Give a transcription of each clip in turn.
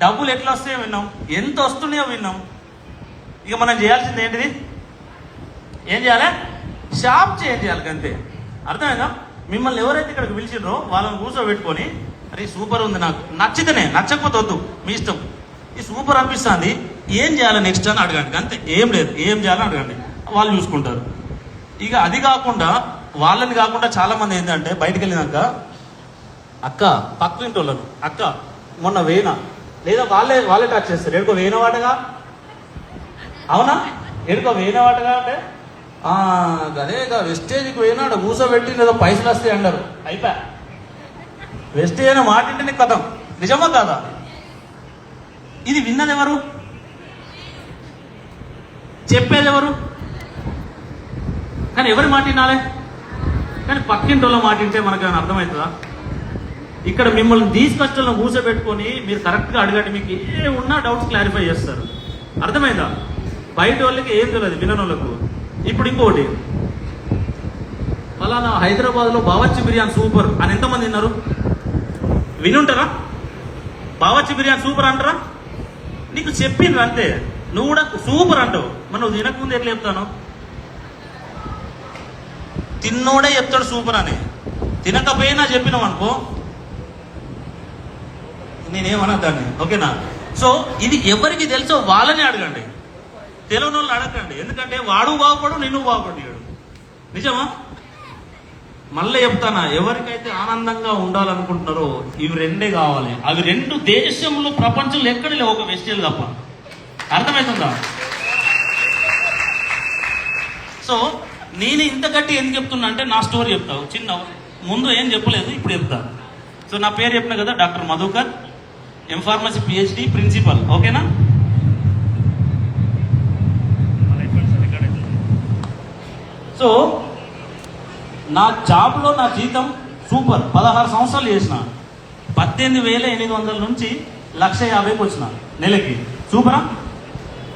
డబ్బులు ఎట్లా వస్తాయో విన్నాం, ఎంత వస్తున్నాయో విన్నాం. ఇక మనం చేయాల్సింది ఏంటిది? ఏం చేయాలి? షాప్ చేంజ్ చేయాలి అంతే. అర్థమైందా? మిమ్మల్ని ఎవరైతే ఇక్కడికి పిలిచిండ్రో వాళ్ళని కూర్చోబెట్టుకొని, అరే సూపర్ ఉంది, నాకు నచ్చితేనే, నచ్చకపోతే వద్దు, మీ ఇష్టం, ఈ సూపర్ అనిపిస్తుంది, ఏం చేయాలి నెక్స్ట్ అని అడగండి అంతే. ఏం లేదు, ఏం చేయాలని అడగండి, వాళ్ళు చూసుకుంటారు. ఇక అది కాకుండా, వాళ్ళని కాకుండా చాలా మంది ఏంటంటే బయటకు వెళ్ళినాక, అక్క పక్కింటి వాళ్ళను, అక్క మొన్న వేనా, లేదా వాళ్ళే టచ్ చేస్తారు, ఎడుకో వేనవాటగా, అవునా, ఎడుకో వేనవాటగా అంటే అదేగా వెస్టేజ్కి పోయినాడు కూర్చోబెట్టి ఏదో పైసలు వస్తాయి అన్నారు, అయిపోయా. వెస్టేజ్ అయినా మాట అంటే నీకు కథం. నిజమా కాదా? ఇది విన్నది ఎవరు? చెప్పేది ఎవరు? కానీ ఎవరి మాట వినాలి? కానీ పక్కింటి వాళ్ళ మాట వింటే మనకు ఏమైనా అర్థమవుతుందా? ఇక్కడ మిమ్మల్ని తీసుకొచ్చిన కూర్చోబెట్టుకొని మీరు కరెక్ట్గా అడగండి, మీకు ఏ ఉన్నా డౌట్స్ క్లారిఫై చేస్తారు. అర్థమైందా? బయట వాళ్ళకి ఏం తెలియదు, వినని వాళ్ళకు. ఇప్పుడు ఇంకోటి, ఫలానా హైదరాబాద్లో బావర్చి బిర్యానీ సూపర్ అని ఎంతమంది విన్నారు? వినుంటారా? బావర్చి బిర్యానీ సూపర్ అంటారా? నీకు చెప్పిండ్రు అంతే, నువ్వు కూడా సూపర్ అంటావు. మరి నువ్వు తినకముందు ఎట్లా చెప్తాను? తిన్నోడే చెప్తాడు సూపర్ అని, తినకపోయినా చెప్పినావు అనుకో నేనేమన్నా దాన్ని, ఓకేనా? సో ఇది ఎవరికి తెలుసో వాళ్ళని అడగండి, తెలియని వాళ్ళు అడగండి. ఎందుకంటే వాడు బాగుపడు, నిన్ను బాగుపడ్డాడు. నిజమా? మళ్ళీ చెప్తానా, ఎవరికైతే ఆనందంగా ఉండాలనుకుంటున్నారో ఇవి రెండే కావాలి. అవి రెండు దేశంలో ప్రపంచంలో ఎక్కడ లేవు, ఒక వెస్టేజ్ తప్ప. అర్థమవుతుందా? సో నేను ఇంత గట్టి ఎందుకు చెప్తున్నా అంటే, నా స్టోరీ చెప్తావు చిన్న, ముందు ఏం చెప్పలేదు, ఇప్పుడు చెప్తా. సో నా పేరు చెప్పిన కదా, doctor Madhukar, M pharmacy PhD, principal, ఓకేనా? సో నా జాబ్లో నా జీతం సూపర్. 16 సంవత్సరాలు చేసిన, 18,800 నుంచి 1,50,000కి వచ్చిన నెలకి. సూపరా?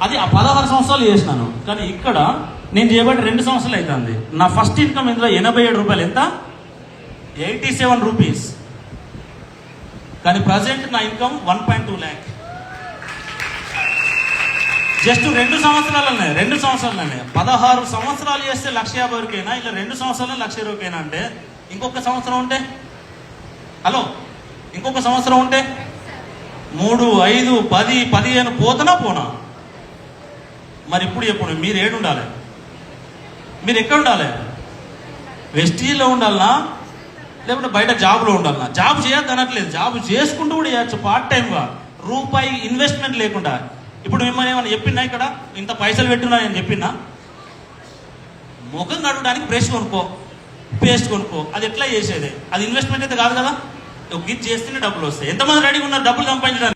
అది ఆ 16 సంవత్సరాలు చేసినాను. కానీ ఇక్కడ నేను చేయబట్టి 2 సంవత్సరాలు అవుతుంది. నా ఫస్ట్ ఇన్కమ్ ఇందులో 87 రూపాయలు. ఎంత? 87 రూపీస్. కానీ ప్రజెంట్ నా ఇన్కమ్ 1.2 lakh. జస్ట్ 2 సంవత్సరాలనే 16 సంవత్సరాలు చేస్తే 1,50,000కైనా, ఇలా 2 సంవత్సరాలు 1,20,000కైనా అంటే ఇంకొక సంవత్సరం ఉంటే, హలో, ఇంకొక సంవత్సరం ఉంటే 3, 5, 10, 15 పోనా? మరి ఇప్పుడు చెప్పండి, మీరు ఏడు ఉండాలి? మీరు ఎక్కడ ఉండాలి? వెస్టీజ్లో ఉండాలనా, లేకుంటే బయట జాబ్లో ఉండాలనా? జాబ్ చేయొద్దు అనట్లేదు, జాబ్ చేసుకుంటూ కూడా చేయొచ్చు పార్ట్ టైంగా, రూపాయి ఇన్వెస్ట్మెంట్ లేకుండా. ఇప్పుడు మిమ్మల్ని ఏమైనా చెప్పినా, ఇక్కడ ఇంత పైసలు పెట్టున్నా నేను చెప్పినా, ముఖం కడగడానికి బ్రష్ కొనుక్కో, పేస్ట్ కొనుక్కో, అది ఎట్లా చేసేది? అది ఇన్వెస్ట్మెంట్ అయితే కాదు కదా. ఒక గిట్ చేస్తేనే డబ్బులు వస్తాయి. ఎంతమంది రెడీగా ఉన్నారు డబ్బులు సంపాదించడానికి?